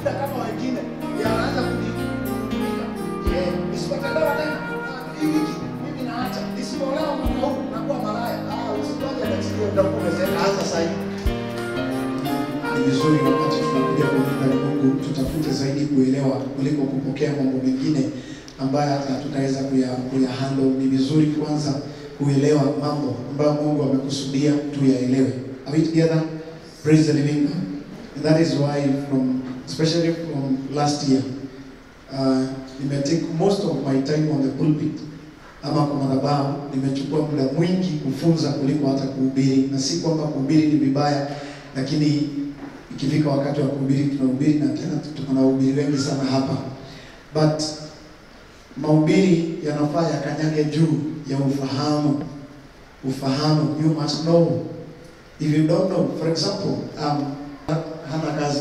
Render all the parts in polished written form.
ushuhuda kama wengine, yanaanza kunikumbuka. Nisipotendewa tena hii wiki mimi naacha, nisipoolewa mwaka huu nakuwa malaya. Usiwaje next year ndio umesema hata sasa hivi. Ni vizuri wakati tunakuja kwa Mungu tutafute zaidi kuelewa kuliko kupokea mambo mengine ambayo hata tutaweza kuyahandle. Ni vizuri kwanza kuelewa mambo ambayo Mungu amekusudia tuyaelewe. Are we together? Praise the living God. And that is why especially from last year, take most of my time on the pulpit. Ama kwa madhabahu nimechukua muda mwingi kufunza kuliko hata kuhubiri. Na si kwamba kuhubiri ni vibaya, lakini ikifika wakati wa kuhubiri tunahubiri, na tena tuko na wahubiri wengi sana hapa. But mahubiri yanafaa yakanyage juu ya ufahamu. Ufahamu, you must know. If you don't know, for example, hana kazi.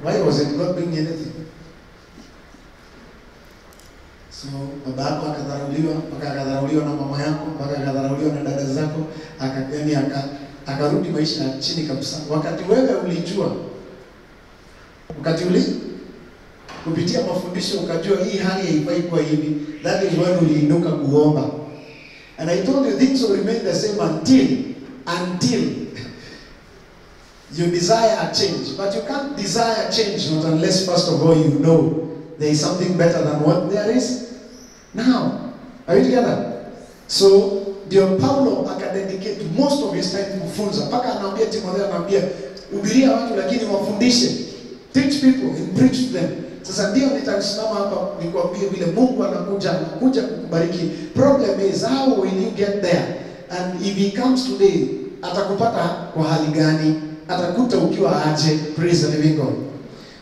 Why wasn't God doing anything? So baba yako akadharauliwa na mama yako, akadharauliwa na dada zako, akarudi maisha ya chini kabisa. Wakati wewe ulijua, kupitia mafundisho ukajua hii hali haifai kwa hivi, that is when uliinuka kuomba. And I told you things will remain the same until you desire a change. But you can't desire change not unless first of all you know there is something better than what there is now. Are you together? So ndio Paulo akadedicate most of his time kufunza. Paka anaambia Timotheo, anaambia hubiria watu lakini wafundishe. Teach people and preach to them. Sasa ndio nitasimama hapa nikwambie vile Mungu anakuja kukubariki. Problem is how will you get there? And if he comes today, atakupata kwa hali gani? Atakuta ukiwa aje? Praise the living God.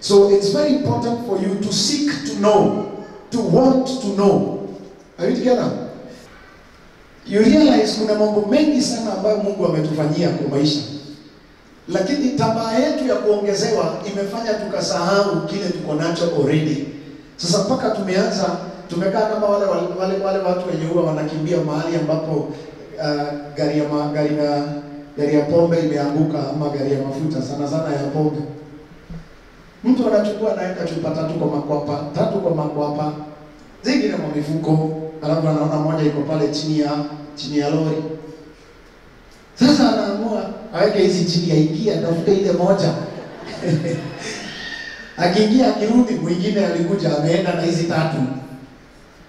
So it's very important for you to seek to know, to want to know. Are you together? You realize kuna mambo mengi sana ambayo Mungu ametufanyia kwa maisha. Lakini tamaa yetu ya kuongezewa imefanya tukasahau kile tuko nacho already. Sasa mpaka tumekaa kama wale watu wenye huwa wanakimbia mahali ambapo gari ya pombe imeanguka, ama gari ya mafuta sana ya pombe. Mtu anachukua anaweka chupa 3 kwa makwapa, zingine kwa mifuko, alafu anaona moja iko pale chini ya lori. Sasa anaamua aweke hizi chini, aingia tafuta ile moja. Akiingia akirudi, mwingine alikuja ameenda na hizi 3.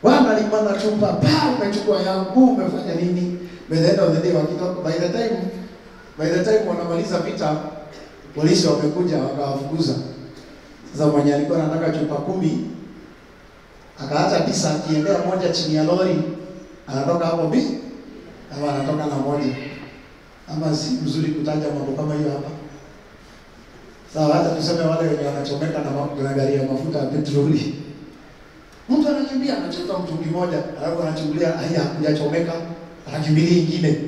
Bwana alimana chupa, umechukua yangu, umefanya nini? By the end of the day wakitoka, by the time wanamaliza vita, polisi wamekuja wakawafukuza. Sasa mwenye alikuwa anataka chupa 10 akaacha 9, akiendea moja chini ya lori, anatoka hapo ama anatoka na moja. Ama si mzuri kutaja mambo kama hiyo hapa. Sawa, hata tuseme wale wenye wanachomeka na gari ya mafuta ya petroli. Mtu anakimbia anachota mtungi moja, alafu anachungulia hajachomeka, anakimbilia nyingine.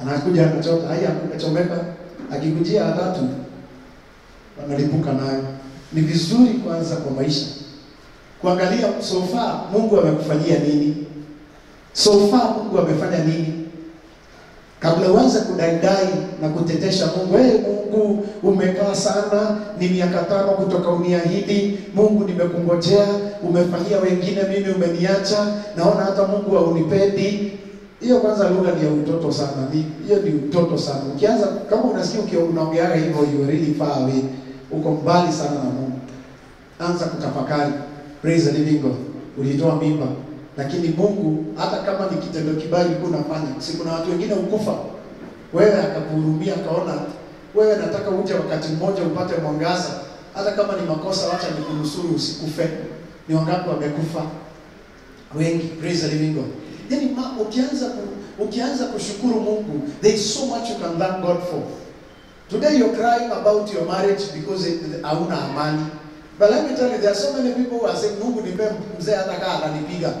Anakuja anachota hajachomeka, akikujia 3 wanalipuka nayo. Ni vizuri kwanza kwa maisha kuangalia so far Mungu amekufanyia nini? So far Mungu amefanya nini? Kabla uanze kudaidai na kutetesha Mungu, Mungu umekaa sana, ni miaka 5 kutoka uniahidi, Mungu nimekungojea, umefanyia wengine, mimi umeniacha, naona hata Mungu haunipendi. Hiyo kwanza lugha ni ya utoto sana. Hiyo ni utoto sana. Ukianza kama unasikia unaongea hivyo, you are really far away. Uko mbali sana na Mungu. Anza kutafakari. Praise the living God. Ulitoa mimba, lakini Mungu hata kama ni kitendo kibaya ulikuwa unafanya, si kuna watu wengine ukufa, wewe akakuhurumia, akaona wewe nataka uje wakati mmoja upate mwangaza, hata kama ni makosa, acha nikunusuru usikufe. Ni wangapi wamekufa? Wengi. Praise the living God. Yani ukianza kushukuru Mungu, there is so much you can thank God for. Today you're crying about your marriage because hauna amani. But let me tell you, there are so many people who are saying, Mungu nipe mzee hata kama ananipiga,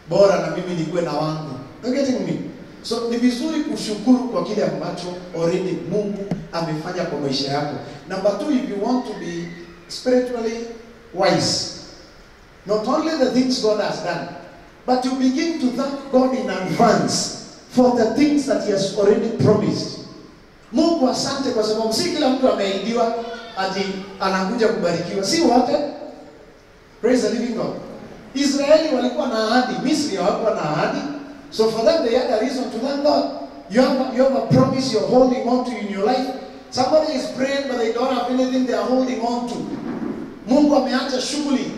bora na mimi nikuwe na wangu. You getting me? So ni vizuri kushukuru kwa kile ambacho already Mungu amefanya kwa maisha yako. Number 2, if you want to be spiritually wise, not only the things God has done, but you begin to thank God in advance for the things that He has already promised. Mungu asante kwa sababu si kila mtu ameidiwa ati anakuja kubarikiwa. Si wote. Praise the living God. Israeli walikuwa na ahadi, Misri hawakuwa na ahadi. So for them they had a reason to thank God. You have a promise you're holding on to in your life. Somebody is praying but they don't have anything they are holding on to. Mungu ameacha shughuli,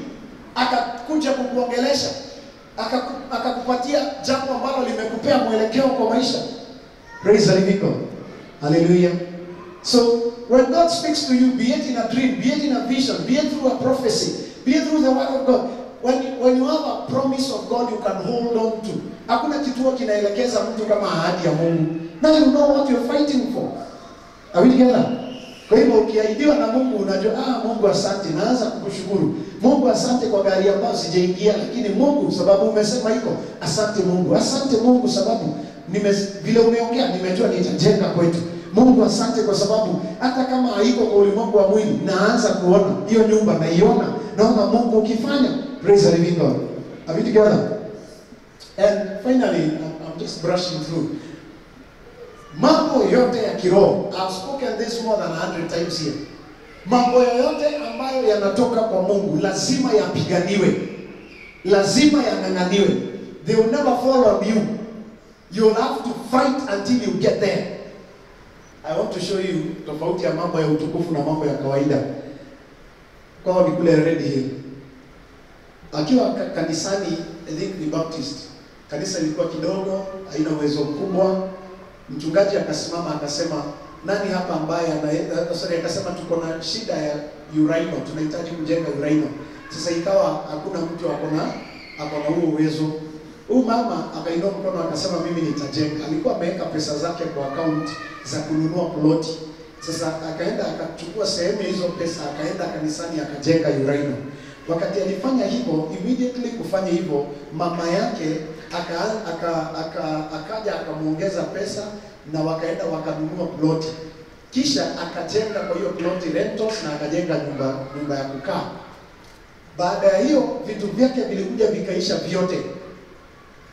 akakuja kukuongelesha, akakupatia jambo ambalo limekupea mwelekeo kwa maisha. Praise the living God. Hallelujah. So when God speaks to you, be it in a dream, be it in a vision, be it through a prophecy, be it through the word of God, when you have a promise of God you can hold on to. Hakuna kituo kinaelekeza mtu kama ahadi ya Mungu. Now you know what you're fighting for. Are we together? Kwa hivyo ukiahidiwa na Mungu unajua, Mungu asante, naanza kukushukuru. Mungu asante kwa gari ambayo sijaingia, lakini Mungu sababu umesema hiko, asante Mungu. Asante Mungu sababu vile umeongea nimejua nitajenga kwetu. Mungu asante kwa sababu hata kama haiko kwa ulimwengu wa mwili, naanza kuona hiyo nyumba, naiona. Naona Mungu ukifanya. Praise the living God. Are we together? And finally, I'm just brushing through. Mambo yote ya kiroho. I've spoken this more than 100 times here. Mambo yote ambayo yanatoka kwa Mungu lazima yapiganiwe. Lazima yang'ang'aniwe. They will never fall on you. You'll have to fight until you get there. I want to show you tofauti ya mambo ya utukufu na mambo ya kawaida. Kwa ni kule Red Hill. Akiwa kanisani, I think ni Baptist. Kanisa lilikuwa kidogo, haina uwezo mkubwa. Mchungaji akasimama akasema, nani hapa ambaye akasema tuko na shida ya uraino, tunahitaji kujenga uraino. Sasa ikawa hakuna mtu akona huo uwezo. Huyu mama akainua mkono akasema mimi nitajenga. Alikuwa ameweka pesa zake kwa account za kununua ploti. Sasa akaenda akachukua sehemu ya hizo pesa, akaenda kanisani akajenga uraino. Wakati alifanya hivyo, immediately kufanya hivyo, mama yake akaja akamuongeza pesa na wakaenda wakanunua ploti. Kisha akajenga kwa hiyo ploti rentals na akajenga nyumba ya kukaa. Baada ya hiyo vitu vyake vilikuja vikaisha vyote.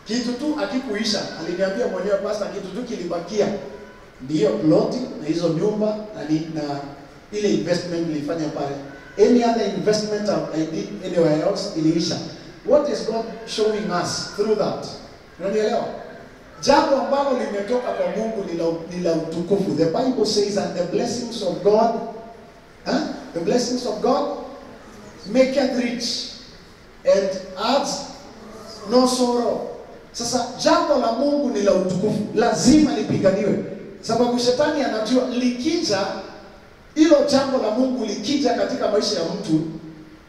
Kitu tu akikuisha, aliniambia mwenyewe pastor, kitu tu kilibakia ndio ploti na hizo nyumba na ile investment nilifanya pale. Any other investment I did anywhere else iliisha. What is God showing us through that? Unanielewa? Jambo ambalo limetoka kwa Mungu ni la utukufu. The Bible says that the blessings of God, the blessings of God maketh rich and adds no sorrow. Sasa jambo la Mungu ni la utukufu, lazima lipiganiwe. Sababu shetani anajua likija hilo jambo la Mungu likija katika maisha ya mtu,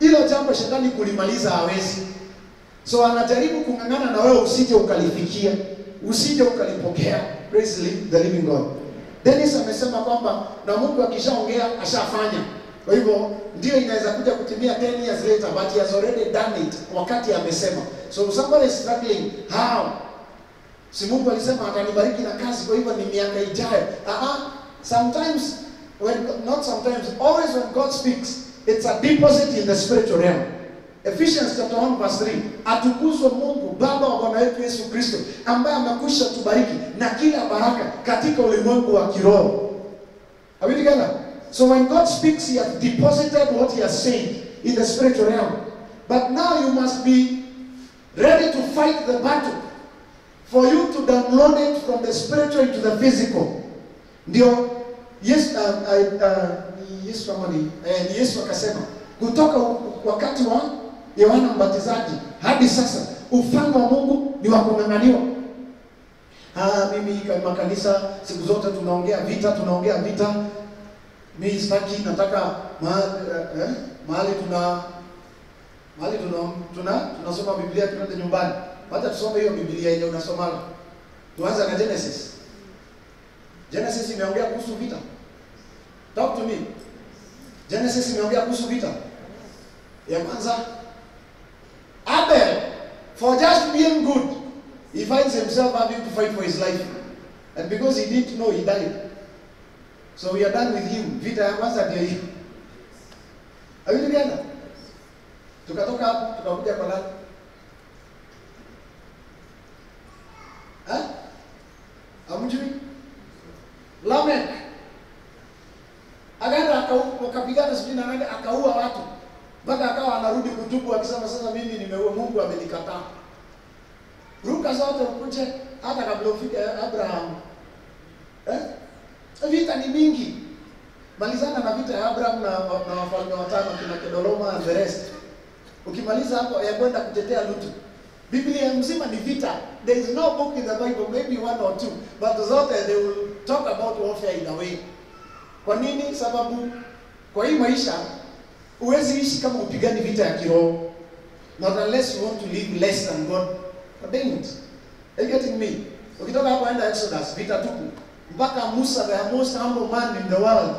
hilo jambo shetani kulimaliza hawezi. So anajaribu kung'ang'ana na wewe usije ukalifikia, usije ukalipokea. Praise the living God. Dennis amesema kwamba na Mungu akishaongea ashafanya. Kwa hivyo ndio inaweza kuja kutimia 10 years later, but he has already done it wakati amesema. So somebody is struggling, how? Si Mungu alisema atanibariki na kazi, kwa hivyo ni miaka ijayo. Sometimes not sometimes, always when God speaks, it's a deposit in the spiritual realm. Ephesians chapter 1 verse 3. Atukuzwe Mungu Baba wa Bwana wetu Yesu Kristo, ambaye amekwisha tubariki na kila baraka katika ulimwengu wa kiroho. Are we together? So when God speaks, he has deposited what he has said in the spiritual realm. But now you must be ready to fight the battle. For you to download it from the spiritual into the physical. Ndio Yesu akasema kutoka wakati wa Yohana Mbatizaji hadi sasa ufalme wa Mungu ni wa kung'ang'aniwa. Mimi kama kanisa siku zote tunaongea vita. Mimi sitaki, nataka mahali tunasoma Biblia tunaenda nyumbani. Wacha tusome hiyo Biblia yenye unasoma. Tuanze na Genesis. Genesis imeongea kuhusu vita. Talk to me. Genesis imeongea kuhusu vita. Ya kwanza, Abel, for just being good, he finds himself having to fight for his life. And because he didn't know, he died. So we are done with him. Vita ya kwanza ndio hiyo. Are you together? Tukatoka hapo, tukakuja kwa nani? Amjui? Lamech. wakapigana sijui na nani, akaua watu. Mpaka akawa anarudi kutubu akisema sasa mimi nimeua, Mungu amenikataa. Ruka zote ukuje hata kabla ufike Abraham. Vita ni mingi. Malizana na vita ya Abraham na wafalme watano kina Kedoroma and the rest. Ukimaliza hapo ya kwenda kutetea Lutu. Biblia mzima ni vita. There is no book in the Bible, maybe one or two, but zote they will talk about warfare in a way. Kwa nini? Sababu kwa hii maisha huwezi ishi kama upigani vita ya kiroho. Not unless you want to live less than God ordained. Are you getting me? Ukitoka hapo enda Exodus, vita tupu. Mpaka Musa, the most humble man in the world.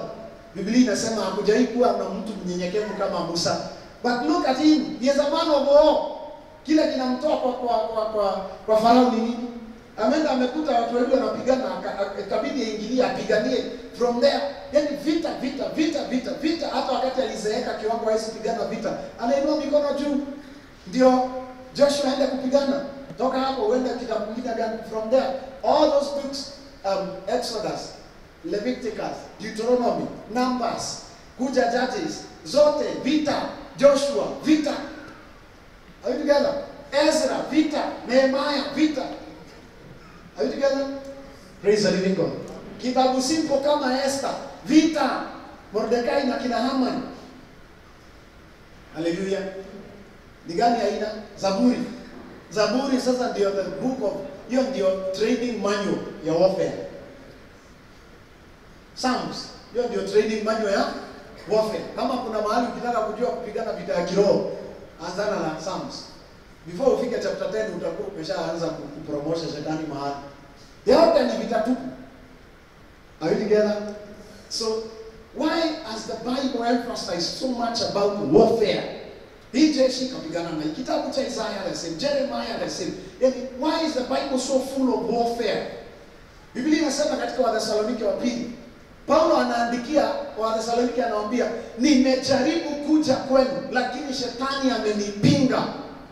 Biblia inasema hakujawahi kuwa na mtu mnyenyekevu kama Musa. But look at him, he is a man of war. Kile kinamtoa kwa Farao ni nini? Ameenda amekuta watu wengi wanapigana, ikabidi aingilie apiganie from there. Yaani vita. Hata wakati alizeeka kiwango hawezi pigana vita, anainua mikono juu. Ndio Joshua aende kupigana. Toka hapo uende kitakumbika gani from there. All those books, Exodus, Leviticus, Deuteronomy, Numbers, kuja Judges, zote vita. Joshua, vita. Are you together? Ezra, vita. Nehemiah, vita. Are you together? Praise the living God. Kitabu simple kama Esther, vita. Mordekai na kina Haman. Hallelujah. Ni gani aina? Zaburi. Zaburi sasa ndio the book of, hiyo ndio training manual ya warfare. Psalms, hiyo ndio training manual ya warfare. Kama kuna mahali ukitaka kujua kupigana vita ya kiroho, anzana na Psalms. Before ufike chapter 10 utakuwa umeshaanza kupromosha shetani mahali. Yote ni vita tupu. Are you together? So why has the Bible emphasized so much about warfare? Hii jeshi kapigana na kitabu cha Isaiah the same, Jeremiah the same. Yani, why is the Bible so full of warfare? Biblia inasema katika Wathesalonike wa pili, Paulo anaandikia Wathesalonike, anawaambia nimejaribu kuja kwenu lakini shetani amenipinga,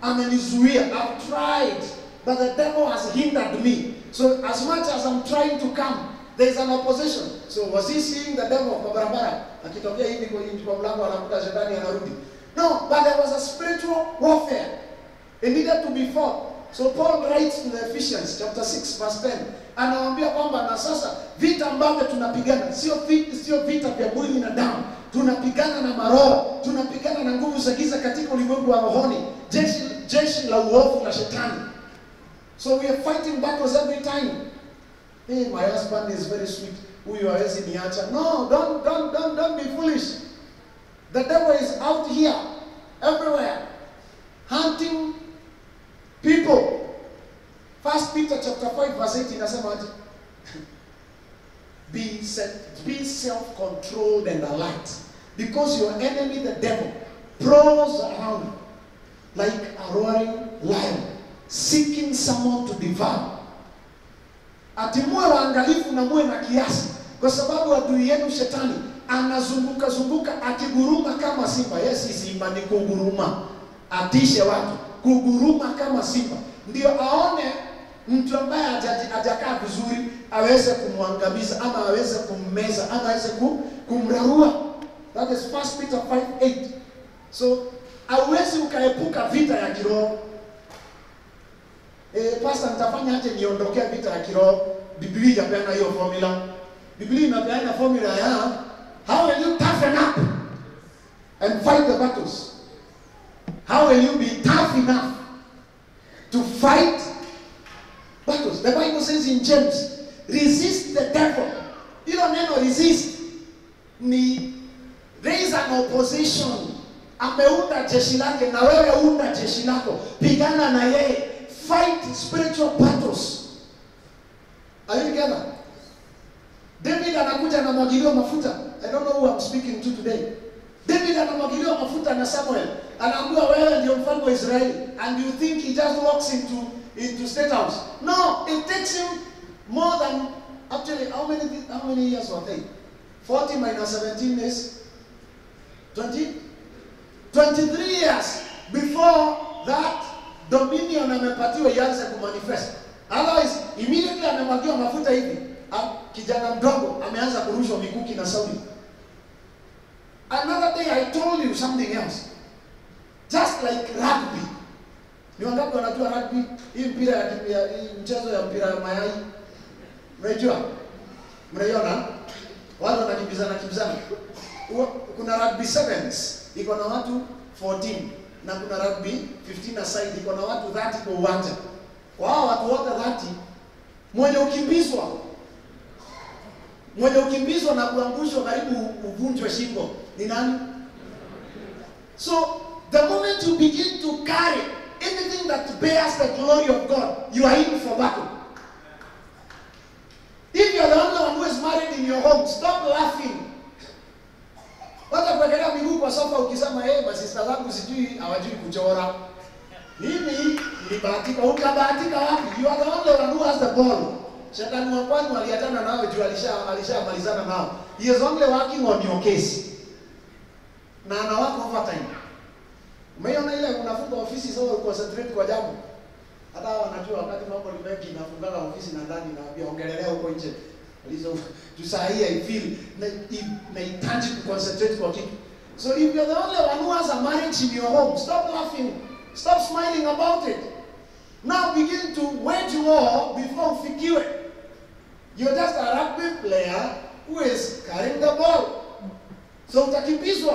amenizuia. I've tried but the devil has hindered me. So as much as I'm trying to come, there is an opposition. So was he seeing the devil kwa barabara akitokea hivi kwa mlango anakuta shetani anarudi? No, but there was a spiritual warfare. It needed to be fought. So Paul writes to the Ephesians chapter 6 verse 10. Anawaambia kwamba na sasa vita ambavyo tunapigana sio vita vya mwili na damu. Tunapigana na maroho, tunapigana na nguvu za giza katika ulimwengu wa rohoni. Jeshi la uovu la shetani. So we are fighting battles every time. Hey, my husband is very sweet. Huyu hawezi niacha. No, don't be foolish. The devil is out here, everywhere, hunting people. 1 Peter chapter 5 verse 8 inasema be self-controlled and alert, because your enemy the devil prowls around like a roaring lion, seeking someone to devour. Atimue waangalifu na muwe na kiasi, kwa sababu adui yenu shetani anazunguka akiguruma kama simba. Yes, simba ni kuguruma, atishe watu, kuguruma kama simba, ndio aone mtu ambaye hajakaa vizuri aweze kumwangamiza ama aweze kummeza ama aweze kumrarua. That is 1 Peter 5:8. So hauwezi ukaepuka vita ya kiroho. Pastor, nitafanya aje niondokea vita ya kiroho? Biblia inapeana hiyo formula. Biblia inapeana formula ya how will you toughen up and fight the battles? How will you be tough enough to fight battles? The Bible says in James, resist the devil. You don't need to resist. There is an opposition. Ameunda jeshi lake na wewe unda jeshi lako. Pigana na yeye. Fight spiritual battles. Are you together? David anakuja na mwagilio mafuta. I don't know who I'm speaking to today. David anamwagiliwa mafuta na Samuel. Anaambiwa wewe ndio mfalme wa Israeli, and you think he just walks into state house. No, it takes him more than, actually, how many years were they? 40 minus 17 is 20? 23 years before that dominion amepatiwa ianze kumanifest. Otherwise, immediately amemwagiwa mafuta hivi, kijana mdogo ameanza kurushwa mikuki na Sauli. Another day I told you something else. Just like rugby. Ni wangapi wanajua rugby? Hii mpira ya mchezo ya mpira ya mayai. Unajua? Mnaiona? Watu wanakimbizana. Kuna rugby sevens, iko na watu 14. Na kuna rugby 15 aside, iko na watu 30 kwa uwanja. Wao watu wote 30, mwenye ukimbizwa na kuangushwa karibu uvunjwe shingo ni nani? So the moment you begin to carry anything that bears the glory of God, you are in for battle. If you are the only one who is married in your home, stop laughing. Wacha kuwekelea miguu kwa sofa ukisema masista zangu sijui hawajui kuchora. Mimi nilibahatika. Ukabahatika wapi? You are the only one who has the ball. Shetani wa kwani waliatana nao juu alishamalizana nao. He is only working on your case. Na anawaka overtime. Umeona ile unafunga ofisi sasa uconcentrate kwa jambo. Hata wanajua wakati mambo ni mengi nafunga ofisi na ndani na ongelelea huko nje. Alizo tusahia I feel na tangible concentrate kwa kitu. So if you're the only one who has a marriage in your home, stop laughing. Stop smiling about it. Now begin to wage war before ufikiwe. You're just a rugby player who is carrying the ball. So utakimbizwa.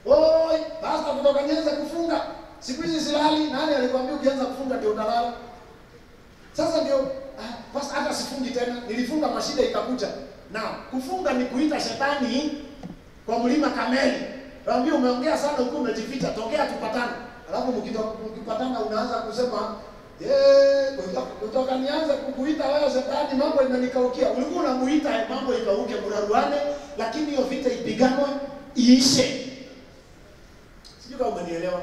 Oi, basta kutoka nianze kufunga. Siku hizi silali, nani alikwambia ukianza kufunga ndio utalala? Sasa ndio basta hata sifungi tena. Nilifunga mashida ikakuja. Na kufunga ni kuita shetani kwa mlima Kameli. Naambia umeongea sana huko umejificha, tokea tupatane. Alafu mkipatana unaanza kusema kutoka nianze kukuita wewe shetani, mambo imenikaukia. Ulikuwa unamuita mambo ikauke muraruane, lakini hiyo vita ipiganwe iishe. Sijui kama umenielewa.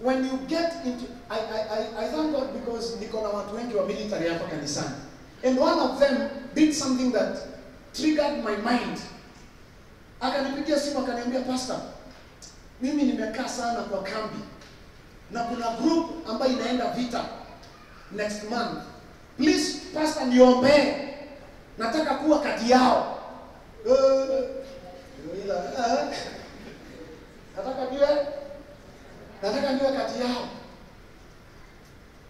When you get into I thank God because niko na watu wengi wa military hapa kanisani. And one of them did something that triggered my mind. Akanipigia simu akaniambia, "Pastor, mimi nimekaa sana kwa kambi. Na kuna group ambayo inaenda vita next month. Please, Pastor, niombe. Nataka kuwa kati yao." Nataka niwe kati yao.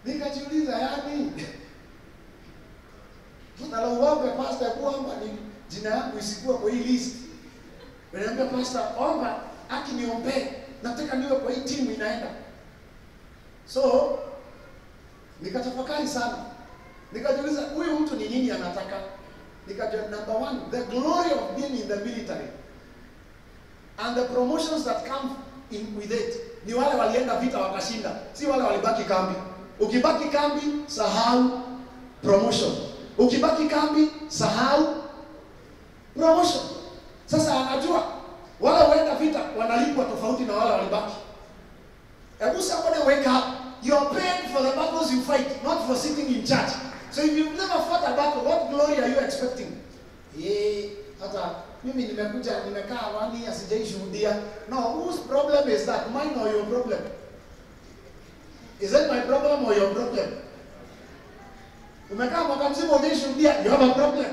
Nikajiuliza yani. Tunalauombe Pastor kuomba ni jina yangu isikuwe kwa hii list. Niambia Pastor, omba akiniombee. Nataka niwe kwa hii timu inaenda. So nikatafakari sana. Nikajiuliza huyu mtu ni nini anataka? Nikajua number one, the glory of being in the military and the promotions that come in with it. Ni wale walienda vita wakashinda, si wale walibaki kambi. Ukibaki kambi, sahau promotion. Ukibaki kambi, sahau promotion. Sasa anajua wale waenda vita wanalipwa tofauti na wale walibaki. Hebu somebody wake up. You're paid for the battles you fight, not for sitting in church. So if you've never fought a battle, what glory are you expecting? Hata mimi nimekaa wani asijaishuhudia. No, whose problem is that? Mine or your problem? Is that my problem or your problem? Umekaa mwaka mzima ujaishuhudia, you have a problem.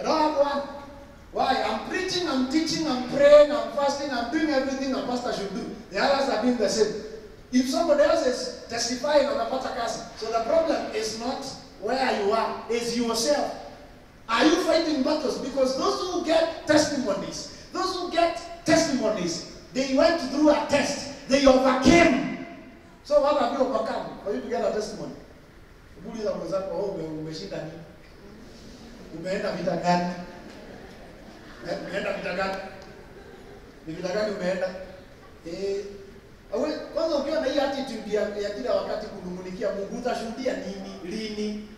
I don't have one. Why? I'm preaching, I'm teaching, I'm praying, I'm fasting, I'm doing everything a pastor should do. The others are doing the same. If somebody else is testifying on a podcast, so the problem is not where you are, it's yourself. Are you fighting battles? Because those who get testimonies, they went through a test, they overcame. So what have you overcome for you to get a testimony? Uliza mwenzako, umeshinda nini? Umeenda vita gani? Umeenda vita gani? Ni vita gani umeenda? Kwanza ukiwa na hii attitude ya kila wakati kunungunikia Mungu, utashuhudia nini? Lini?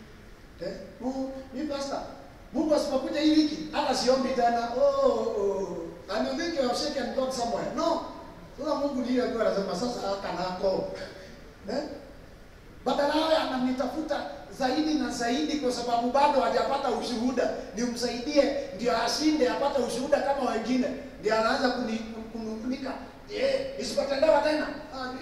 Ni pastor. Mungu asipokuja hii wiki, hata siombi tena. And you think you have shaken God somewhere. No. Sasa Mungu ndiye alikuwa anasema sasa haka nako. Badala yao ananitafuta zaidi na zaidi kwa sababu bado hajapata ushuhuda. Nimsaidie ndio ashinde apate ushuhuda kama wengine. Ndio anaanza kunungunika. Isipotendewa tena.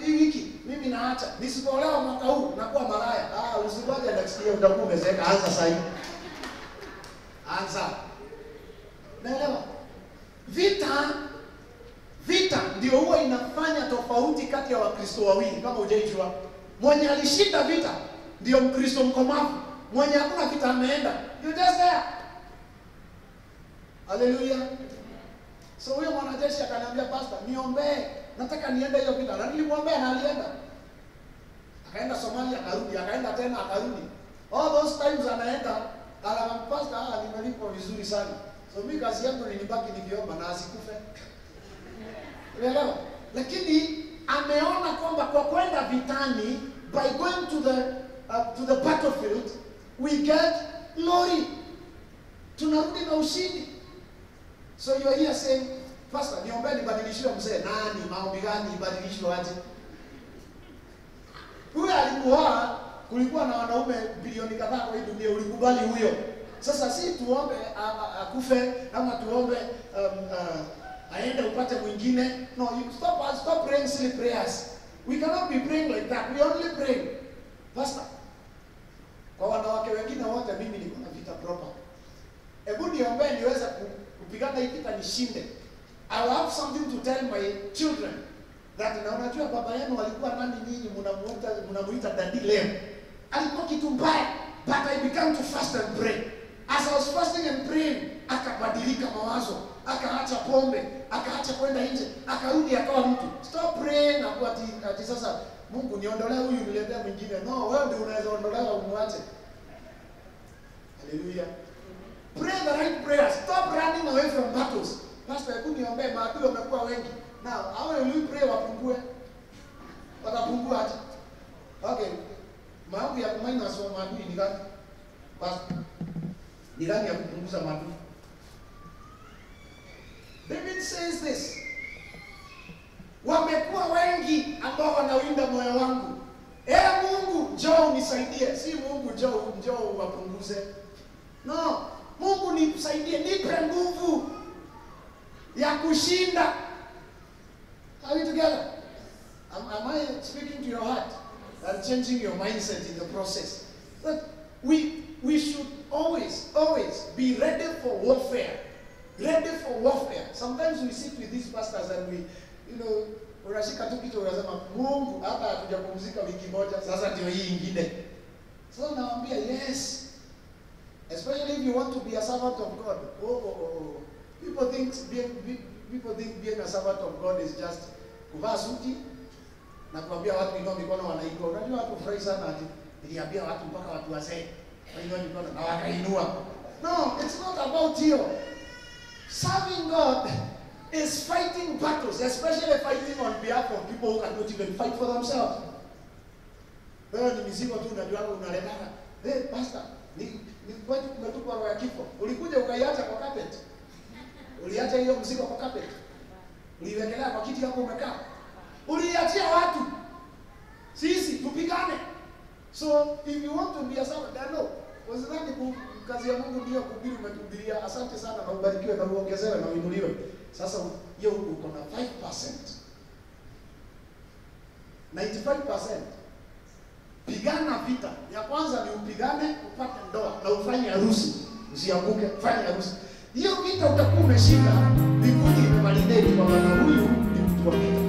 Hii wiki mimi naacha. Nisipoolewa mwaka huu nakuwa malaya. Usingoje next year utakuwa umezeeka. Anza sasa hivi. Anza. Naelewa. Vita ndio huwa inafanya tofauti kati ya Wakristo wawili. Kama hujaijua, mwenye alishinda vita ndio Mkristo mkomavu. Mwenye hakuna vita ameenda, you just there. Hallelujah. So huyo mwanajeshi akaniambia, pastor, niombee, nataka niende hiyo vita. Na nilimwombea na alienda. Akaenda Somalia akarudi, akaenda tena akarudi. All those times anaenda, alafu pastor, nimelipwa vizuri sana. So mimi kazi yangu ni nibaki nikiomba na asikufe. Unaelewa? Lakini ameona kwamba kwa kwenda vitani, by going to the battlefield, we get glory. Tunarudi na ushindi. So you are here saying, pastor, niombe nibadilishiwe mzee. Nani? Maombi gani ibadilishwe aje? Huyo alikuwa, kulikuwa na wanaume bilioni kadhaa kwa hii dunia, ulikubali huyo. Sasa si tuombe akufe ama tuombe aende upate mwingine. No, you stop praying silly prayers. We cannot be praying like that. We only pray. Pastor, kwa wanawake wengine wote mimi niko na vita proper. Hebu niombe niweze kupigana hii vita nishinde. I will have something to tell my children. That na unajua baba yenu walikuwa nani nyinyi mnamuita daddy leo. Alikuwa kitu mbaya, but I began to fast and pray. As I was fasting and praying, akabadilika mawazo, akaacha pombe, akaacha kwenda nje, akarudi akawa mtu. Stop praying ati sasa Mungu niondolee huyu niletee mwingine. No, wewe ndio unaweza ondolewa umwache. Hallelujah. Pray the right prayers. Stop running away from battles. Pastor, hebu niombe, maadui wamekuwa wengi. Now, how will you pray wapungue? Watapungua aje? Okay. Maombi ya minus wa maadui ni gani? Pastor, ni gani ya kupunguza maadui? David says this. Wamekuwa wengi ambao wanawinda moyo wangu. Mungu, njoo unisaidie. Si Mungu njoo wapunguze. No, Mungu nisaidie, nipe nguvu ya kushinda. Are we together? Am I speaking to your heart and changing your mindset in the process? But we should always be ready for warfare. Ready for warfare. Sometimes we sit with these pastors and we, unashika tu kitu unasema Mungu hata hatujapumzika wiki moja, sasa ndio hii nyingine. So naambia yes. Especially if you want to be a servant of God. People think being a servant of God is just kuvaa suti na kuambia watu inua mikono wanainua. Unajua watu furahi sana ati niliambia watu mpaka watu wazee wainua mikono na wakainua. No, it's not about you. Serving God is fighting battles, especially fighting on behalf of people who cannot even fight for themselves. Wewe ni mizigo tu unajua unaletana. Hey pastor, ni kwani umetupa roho ya kifo. Ulikuja ukaiacha kwa carpet. Uliacha hiyo mzigo kwa carpet. Uliwekelea kwa kiti yako umekaa. Uliachia watu. Sisi tupigane. So if you want to be a servant, no. Usidhani kazi ya Mungu ndio kuhubiri umetuhubiria. Asante sana na ubarikiwe na uongezewe na uinuliwe. Sasa hiyo uko na 5%. 95%. Pigana vita. Ya kwanza ni upigane upate ndoa na ufanye harusi. Usianguke, fanye harusi. Hiyo vita utakuwa umeshinda, mbinguni imevalidate kwamba huyu ni mtu wa vita.